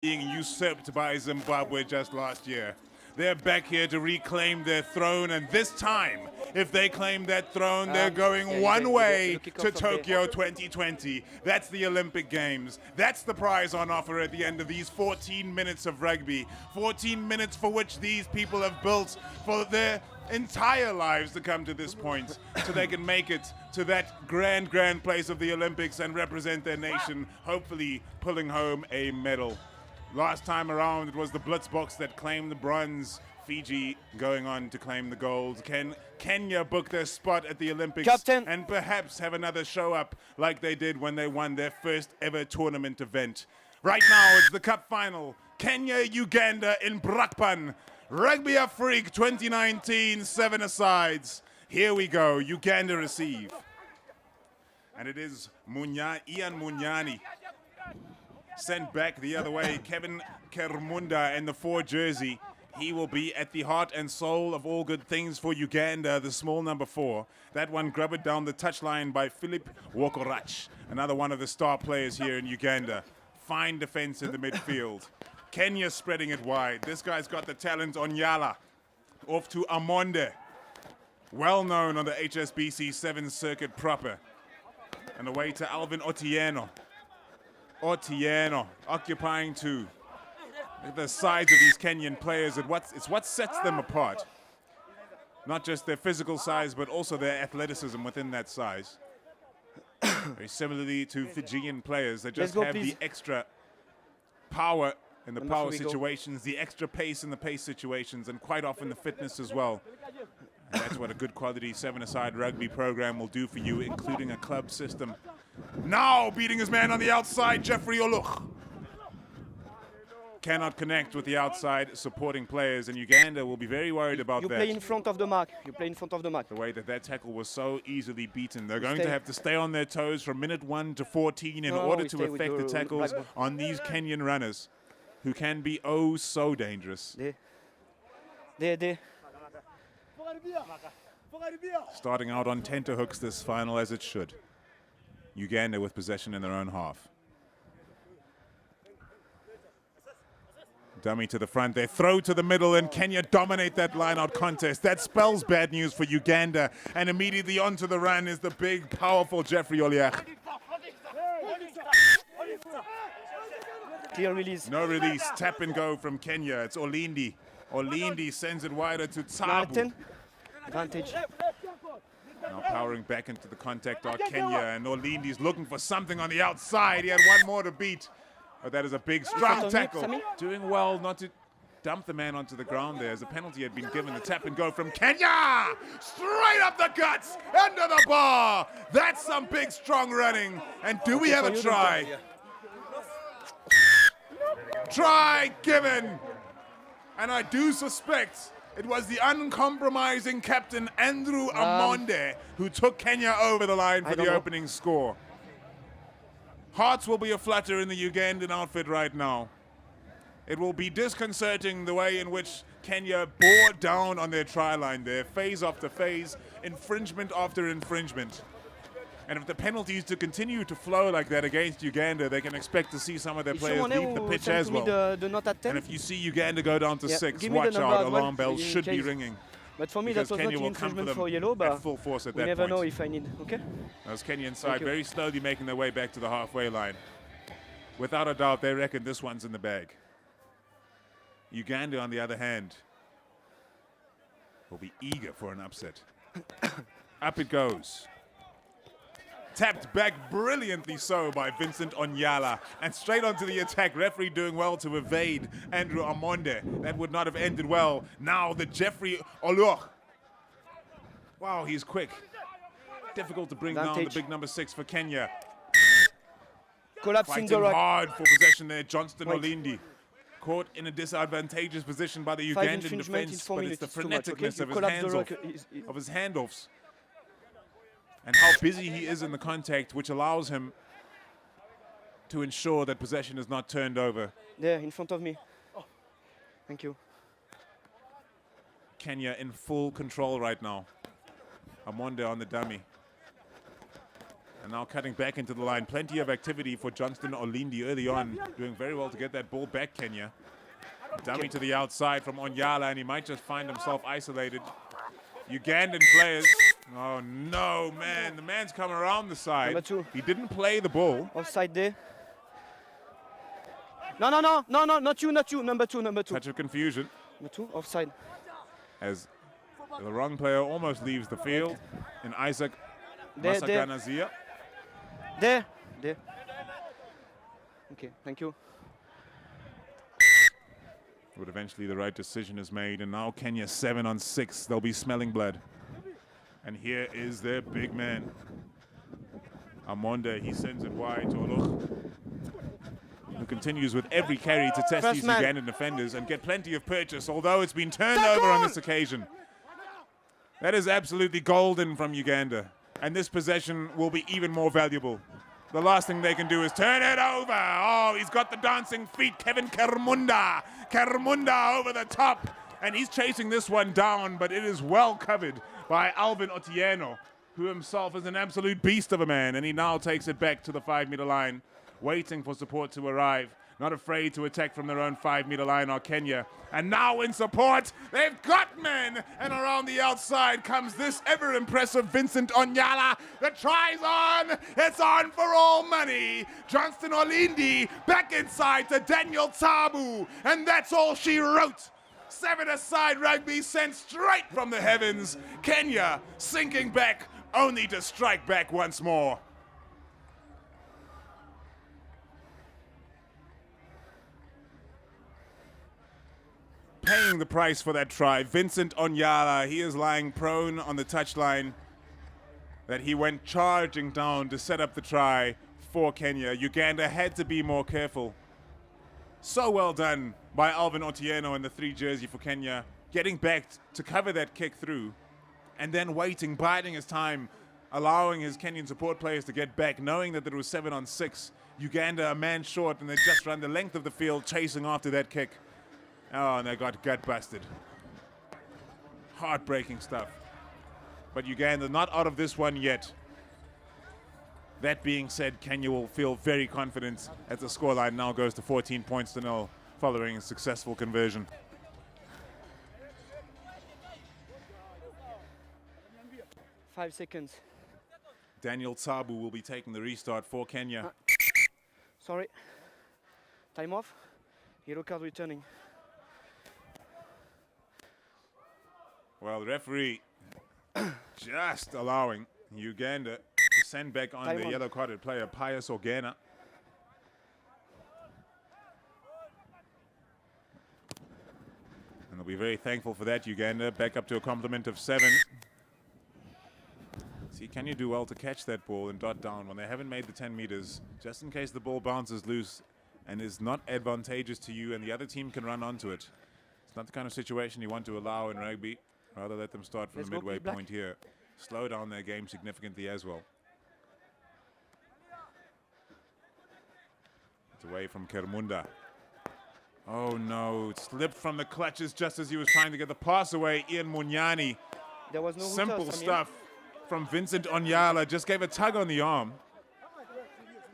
being usurped by Zimbabwe just last year. They're back here to reclaim their throne, and this time, if they claim that throne, they're going one way to Tokyo 2020. That's the Olympic Games. That's the prize on offer at the end of these 14 minutes of rugby. 14 minutes for which these people have built for their entire lives to come to this point, so they can make it to that grand place of the Olympics and represent their nation, hopefully pulling home a medal. Last time around, it was the Blitzboks that claimed the bronze. Fiji going on to claim the gold. Can Kenya book their spot at the Olympics and perhaps have another show up like they did when they won their first ever tournament event? Right now, it's the Cup final. Kenya, Uganda in Brakpan. Rugby Afrique 2019, 7-a-sides. Here we go, Uganda receive. And it is Ian Munyani. Sent back the other way, Kevin Kermunda in the 4 jersey. He will be at the heart and soul of all good things for Uganda, the small number 4. That one grubbered down the touchline by Philip Wokorach, another one of the star players here in Uganda. Fine defense in the midfield. Kenya spreading it wide. This guy's got the talent on Yala. Off to Amonde. Well known on the HSBC 7 circuit proper. And away to Alvin Otieno. Otieno occupying 2. Look at the size of these Kenyan players. It's what sets them apart. Not just their physical size, but also their athleticism within that size. Very similarly to Fijian players, they just have the extra power in the power situations, the extra pace in the pace situations, and quite often the fitness as well. And that's what a good quality 7-a-side rugby program will do for you, including a club system. Now beating his man on the outside, Jeffrey Oluch. Cannot connect with the outside supporting players, and Uganda will be very worried about that. You play in front of the mark. The way that tackle was so easily beaten. They're going to have to stay on their toes from minute 1 to 14 in order to affect the tackles on these Kenyan runners, who can be oh so dangerous. Starting out on tenterhooks this final, as it should. Uganda with possession in their own half. Dummy to the front, they throw to the middle, and Kenya dominate that line-out contest. That spells bad news for Uganda, and immediately onto the run is the big, powerful Jeffrey Oliach. Clear release. No release, tap and go from Kenya. It's Olindi. Olindi sends it wider to Tsabu. Advantage. Now powering back into the contact are Kenya, and Olindi's looking for something on the outside. He had one more to beat. But that is a big strong tackle. Doing well not to dump the man onto the ground there, as a penalty had been given. The tap and go from Kenya! Straight up the guts, under the bar. That's some big strong running. And do we have a try? Try given. And I do suspect it was the uncompromising captain Andrew Amonde who took Kenya over the line for the opening score. Hearts will be aflutter in the Ugandan outfit right now. It will be disconcerting the way in which Kenya bore down on their try line there, phase after phase, infringement after infringement. And if the penalties to continue to flow like that against Uganda, they can expect to see some of their players leave the pitch as well. And if you see Uganda go down to 6, watch out, alarm bells should be ringing. But for me, that was not the infringement for yellow, but full force at we that never point. know if I need. Okay? Those Kenyan side very slowly making their way back to the halfway line. Without a doubt, they reckon this one's in the bag. Uganda, on the other hand, will be eager for an upset. Up it goes. Tapped back brilliantly so by Vincent Onyala. And straight onto the attack. Referee doing well to evade Andrew Amonde. That would not have ended well. Now the Jeffrey Oluch. Wow, he's quick. Difficult to bring down the big number 6 for Kenya. Collapsing the rock. Hard for possession there, Johnston Olindi. Caught in a disadvantageous position by the Ugandan defense, but it's the freneticness of his handoffs. And how busy he is in the contact, which allows him to ensure that possession is not turned over. There, in front of me. Thank you. Kenya in full control right now. Amonde on the dummy. And now cutting back into the line. Plenty of activity for Johnston Olindi early on. Doing very well to get that ball back, Kenya. Dummy to the outside from Onyala, and he might just find himself isolated. Ugandan players. Oh, no, man. The man's come around the side. Number 2. He didn't play the ball. Offside there. No, not you. Number 2. Touch of confusion. Number 2, offside. As the wrong player almost leaves the field in Isaac Masaganazia. There. Okay, thank you. But eventually the right decision is made, and now Kenya 7 on 6. They'll be smelling blood. And here is their big man. Amonde, he sends it wide to Oluch, who continues with every carry to test these Ugandan defenders and get plenty of purchase, although it's been turned over on this occasion. That is absolutely golden from Uganda. And this possession will be even more valuable. The last thing they can do is turn it over. Oh, he's got the dancing feet. Kevin Kermunda. Kermunda over the top. And he's chasing this one down, but it is well covered by Alvin Otieno, who himself is an absolute beast of a man. And he now takes it back to the 5-meter line, waiting for support to arrive. Not afraid to attack from their own 5-meter line are Kenya. And now in support, they've got men. And around the outside comes this ever-impressive Vincent Onyala. The try's on. It's on for all money. Johnston Olindi back inside to Daniel Tabu. And that's all she wrote. 7-a-side rugby sent straight from the heavens. Kenya sinking back, only to strike back once more. Paying the price for that try, Vincent Onyala, he is lying prone on the touchline that he went charging down to set up the try for Kenya. Uganda had to be more careful. So well done by Alvin Otieno in the 3 jersey for Kenya, getting back to cover that kick through and then waiting, biding his time, allowing his Kenyan support players to get back, knowing that it was 7 on 6. Uganda a man short, and they just run the length of the field chasing after that kick. Oh, and they got gut busted. Heartbreaking stuff. But Uganda not out of this one yet. That being said, Kenya will feel very confident as the scoreline now goes to 14 points to 0 following a successful conversion. Five seconds. Daniel Tabu will be taking the restart for Kenya. Sorry. Time off. Yellow card returning. Well, the referee just allowing Uganda to send back on the yellow-carded player, Pius Ogena. And they'll be very thankful for that, Uganda. Back up to a complement of 7. See, can you do well to catch that ball and dot down when they haven't made the 10 meters, just in case the ball bounces loose and is not advantageous to you and the other team can run onto it. It's not the kind of situation you want to allow in rugby. Rather let them start from the midway point here. Slow down their game significantly as well. It's away from Kermunda. Oh no, it slipped from the clutches just as he was trying to get the pass away. Ian Munyani. There was no simple stuff from Vincent Onyala. Just gave a tug on the arm.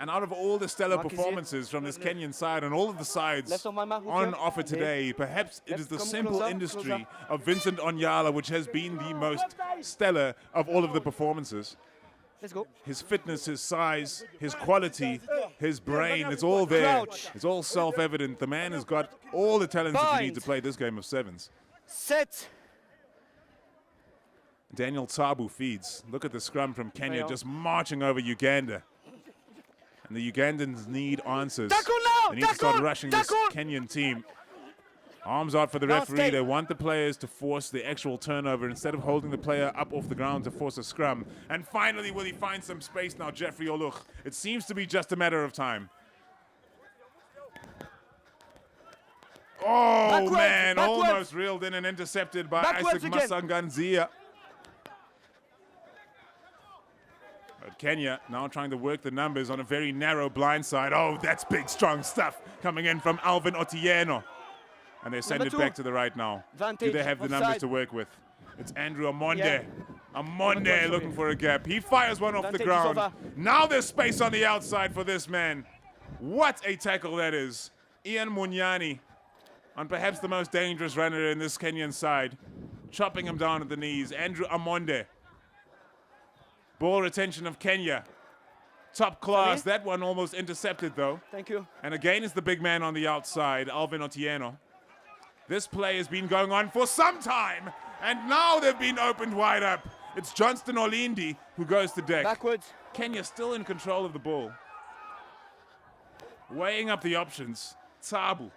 And out of all the stellar performances from this Kenyan side and all of the sides on offer today, perhaps it is the simple industry of Vincent Onyala which has been the most stellar of all of the performances. Let's go. His fitness, his size, his quality, his brain, it's all there. It's all self-evident. The man has got all the talents that you need to play this game of sevens. Set. Daniel Tabu feeds. Look at the scrum from Kenya just marching over Uganda. And the Ugandans need answers. They need to start rushing this Kenyan team. Arms out for the referee. They want the players to force the actual turnover instead of holding the player up off the ground to force a scrum. And finally, will he find some space now, Jeffrey Oluch? It seems to be just a matter of time. Oh, man, almost reeled in and intercepted by Isaac Masanganzia. But Kenya now trying to work the numbers on a very narrow blind side. Oh, that's big, strong stuff coming in from Alvin Otieno. And they send it back to the right now. Do they have the numbers to work with? It's Andrew Amonde Amonde looking for a gap. He fires one off the Advantage is ground. over. Now there's space on the outside for this man. What a tackle that is. Ian Munyani, on perhaps the most dangerous runner in this Kenyan side, chopping him down at the knees. Andrew Amonde. Ball retention of Kenya. Top class. Sorry? That one almost intercepted though. Thank you. And again is the big man on the outside, Alvin Otieno. This play has been going on for some time, and now they've been opened wide up. It's Johnston Olindi who goes to deck. Backwards. Kenya still in control of the ball. Weighing up the options. Tsabu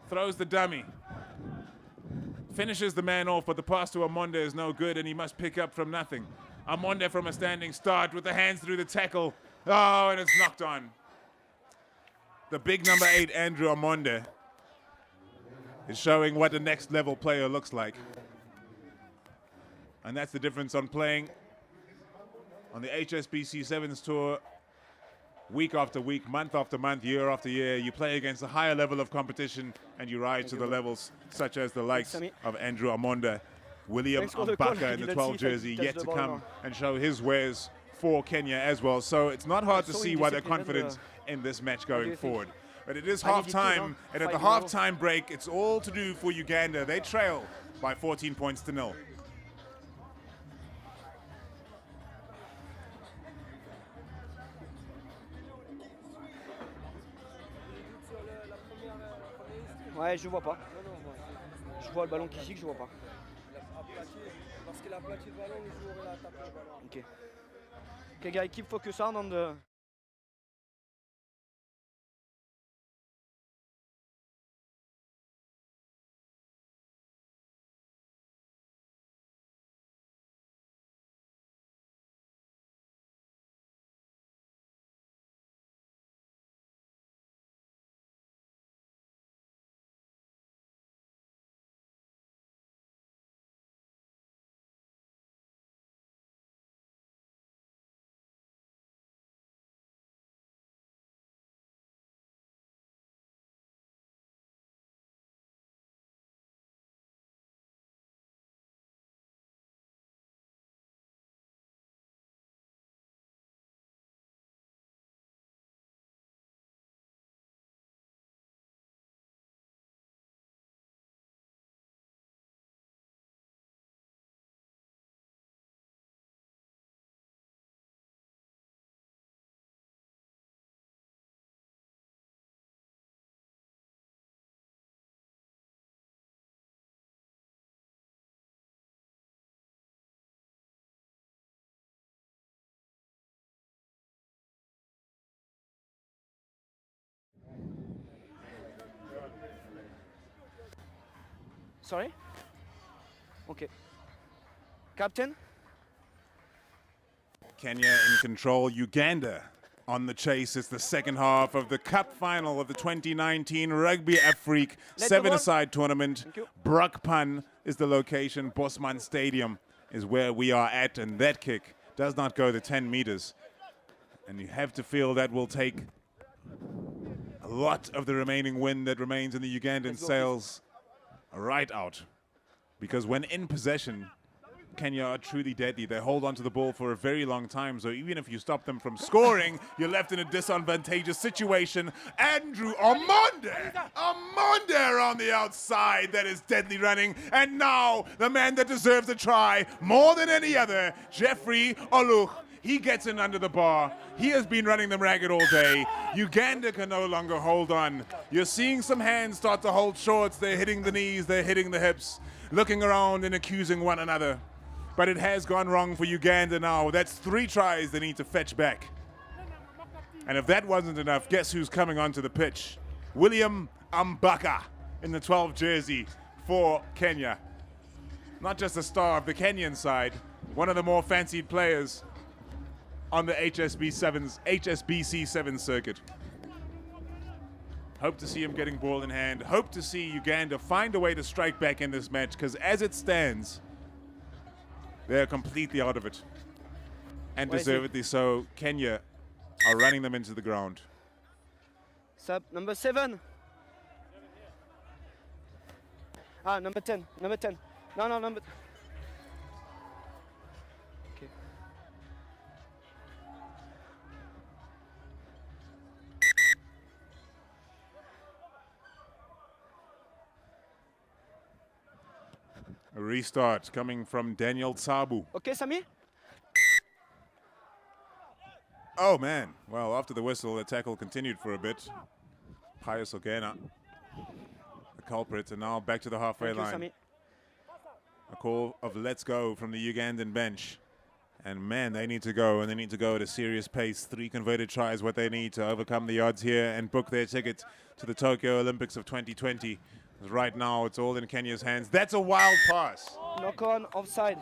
throws the dummy. Finishes the man off, but the pass to Amonde is no good, and he must pick up from nothing. Amonde from a standing start with the hands through the tackle. Oh, and it's knocked on. The big number 8, Andrew Amonde, is showing what the next level player looks like. And that's the difference on playing on the HSBC Sevens Tour week after week, month after month, year after year. You play against a higher level of competition and you rise to the levels such as the likes of Andrew Amonde. William Mbaka in the 12 jersey yet to come and show his wares for Kenya as well. So it's not hard to see why they're confident in this match going forward. But it is half-time, and at the half-time break, it's all to do for Uganda. They trail by 14 points to 0. Ouais, je vois pas. Je vois le ballon qui gicle, je vois pas. Parce qu'il a aplati le ballon, le joueur il a tapé le ballon. Okay. Okay, guys, keep focus on the. Sorry? Okay. Captain? Kenya in control. Uganda on the chase. It's the second half of the cup final of the 2019 Rugby Afrique seven-a-side tournament. Brakpan is the location. Bosman Stadium is where we are at, and that kick does not go the 10 meters. And you have to feel that will take a lot of the remaining wind that remains in the Ugandan sails right out. Because when in possession, Kenya are truly deadly. They hold onto the ball for a very long time. So even if you stop them from scoring, you're left in a disadvantageous situation. Andrew Amonde on the outside. That is deadly running. And now the man that deserves a try more than any other, Jeffrey Oluch. He gets in under the bar. He has been running them ragged all day. Uganda can no longer hold on. You're seeing some hands start to hold shorts. They're hitting the knees. They're hitting the hips, looking around and accusing one another. But it has gone wrong for Uganda now. That's 3 tries they need to fetch back. And if that wasn't enough, guess who's coming onto the pitch? William Mbaka in the 12 jersey for Kenya. Not just a star of the Kenyan side, one of the more fancied players on the HSBC 7 circuit. Hope to see him getting ball in hand. Hope to see Uganda find a way to strike back in this match, because as it stands, they're completely out of it. And deservedly so. Kenya are running them into the ground. Sub number 7. Ah, number 10. Number 10. No, number. A restart coming from Daniel Tsabu. Okay, Sami? Oh, man. Well, after the whistle, the tackle continued for a bit. Pius Ogena, the culprit, and now back to the halfway Thank you, line. Sami. A call of let's go from the Ugandan bench. And man, they need to go, and they need to go at a serious pace. 3 converted tries, what they need to overcome the odds here and book their ticket to the Tokyo Olympics of 2020. Right now, it's all in Kenya's hands. That's a wild pass. Knock on, offside.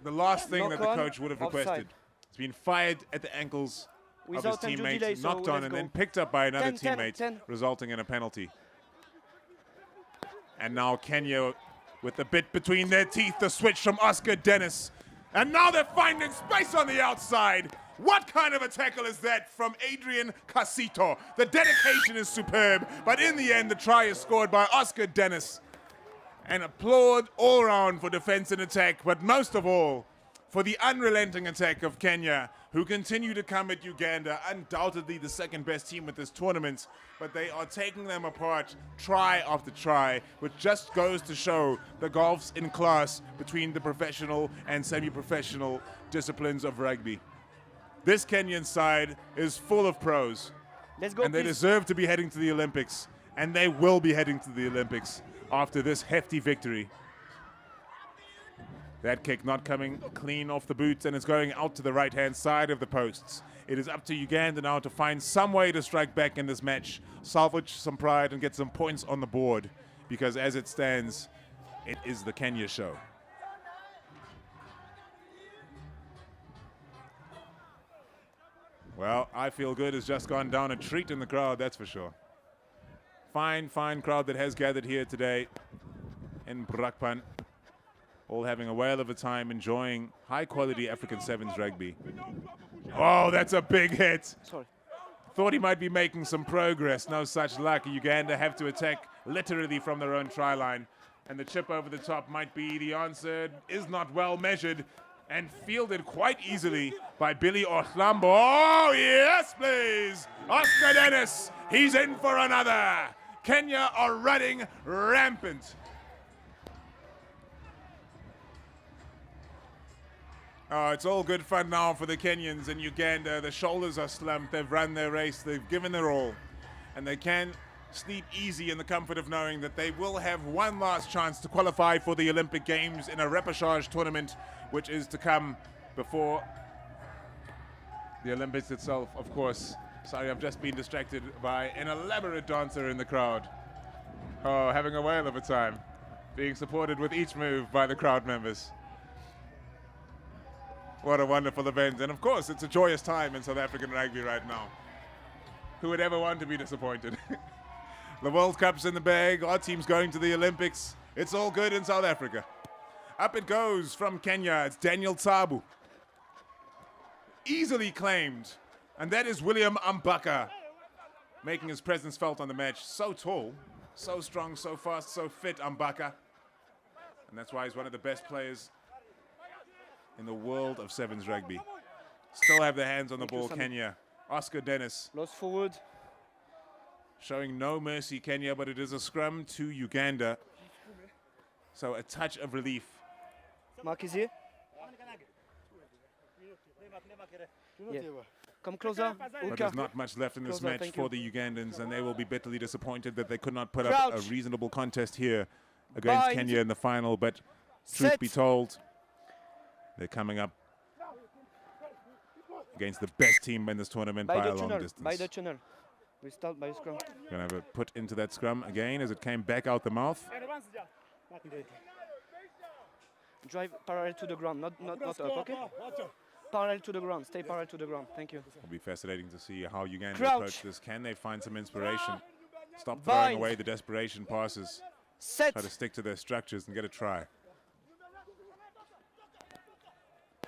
The last thing Knock that the on, coach would have requested. offside. It's been fired at the ankles of his Without undue teammate, delay, so knocked on, let's and go. then picked up by another 10, teammate, 10. resulting in a penalty. And now Kenya with the bit between their teeth, the switch from Oscar Dennis. And now they're finding space on the outside. What kind of a tackle is that from Adrian Casito? The dedication is superb, but in the end, the try is scored by Oscar Dennis. And applaud all around for defense and attack, but most of all, for the unrelenting attack of Kenya, who continue to come at Uganda, undoubtedly the second best team at this tournament, but they are taking them apart try after try, which just goes to show the gulfs in class between the professional and semi-professional disciplines of rugby. This Kenyan side is full of pros, Let's go, and they please. deserve to be heading to the Olympics, and they will be heading to the Olympics after this hefty victory. That kick not coming clean off the boots, and it's going out to the right-hand side of the posts. It is up to Uganda now to find some way to strike back in this match, salvage some pride, and get some points on the board, because as it stands, it is the Kenya show. Well, I Feel Good has just gone down a treat in the crowd, that's for sure. Fine, fine crowd that has gathered here today in Brakpan. All having a whale of a time enjoying high-quality African Sevens rugby. Oh, that's a big hit. Sorry. Thought he might be making some progress. No such luck. Uganda have to attack literally from their own try line. And the chip over the top might be the answer. It is not well measured and fielded quite easily by Billy Orlambo. Oh, yes, please. Oscar Dennis. He's in for another. Kenya are running rampant. Oh, it's all good fun now for the Kenyans in Uganda. The shoulders are slumped. They've run their race. They've given their all. And they can sleep easy in the comfort of knowing that they will have one last chance to qualify for the Olympic Games in a repechage tournament, which is to come before the Olympics itself, of course. Sorry, I've just been distracted by an elaborate dancer in the crowd. Oh, having a whale of a time. Being supported with each move by the crowd members. What a wonderful event. And of course, it's a joyous time in South African rugby right now. Who would ever want to be disappointed? The World Cup's in the bag. Our team's going to the Olympics. It's all good in South Africa. Up it goes from Kenya. It's Daniel Tsabu. Easily claimed. And that is William Mbaka, making his presence felt on the match. So tall, so strong, so fast, so fit, Mbaka. And that's why he's one of the best players in the world of Sevens rugby. Still have their hands on the ball, Kenya. Oscar Dennis. Lost forward. Showing no mercy, Kenya, but it is a scrum to Uganda. So a touch of relief. Mark is here. Yeah. Come closer. But there's not much left in this Closer, match thank for you. the Ugandans, and they will be bitterly disappointed that they could not put up a Crouch. reasonable contest here against Bind. Kenya in the final. But truth Set. be told, they're coming up against the best team in this tournament by a long distance. By the tunnel. We start by scrum. Gonna have it put into that scrum again as it came back out the mouth. Drive parallel to the ground, not up, okay? Parallel to the ground. Stay parallel to the ground. Thank you. It'll be fascinating to see how Uganda Crouch. approach this. Can they find some inspiration? Stop Bind. throwing away the desperation passes. Set. Try to stick to their structures and get a try.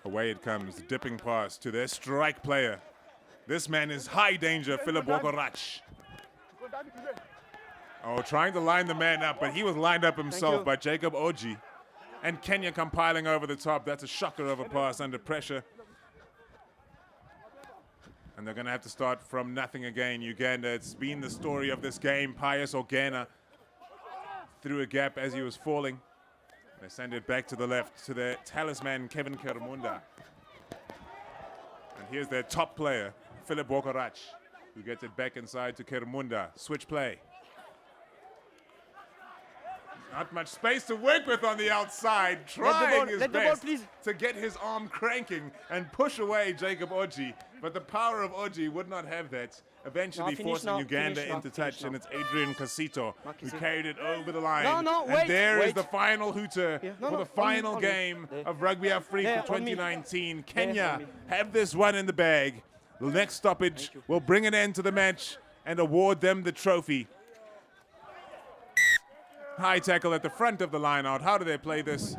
Away it comes, the dipping pass to their strike player. This man is high danger, Philip Wokorach. Oh, trying to line the man up, but he was lined up himself by Jacob Oji. And Kenya compiling over the top. That's a shocker of a pass under pressure. And they're going to have to start from nothing again. Uganda, it's been the story of this game. Pius Ogena threw a gap as he was falling. They send it back to the left to their talisman, Kevin Kermunda. And here's their top player, Philip Wokorach, who gets it back inside to Kermunda. Switch play. Not much space to work with on the outside. Trying his best to get his arm cranking and push away Jacob Oji. But the power of Oji would not have that. Eventually forcing Uganda into touch, and it's Adrian Casito who carried it over the line. And there is the final hooter for the final game of Rugby Afrique for 2019. Kenya have this one in the bag. The next stoppage will bring an end to the match and award them the trophy. High tackle at the front of the line out. How do they play this?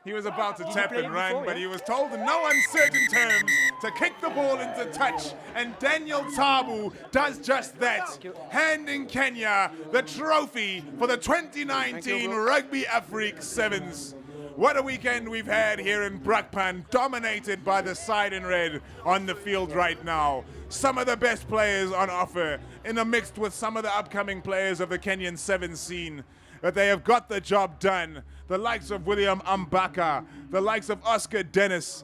He was about to tap and run, but he was told in no uncertain terms to kick the ball into touch. And Daniel Tabu does just that, handing Kenya the trophy for the 2019 Rugby Afrique Sevens. What a weekend we've had here in Brakpan, dominated by the side in red on the field right now. Some of the best players on offer, intermixed with some of the upcoming players of the Kenyan Sevens scene. But they have got the job done. The likes of William Ambaka, the likes of Oscar Dennis,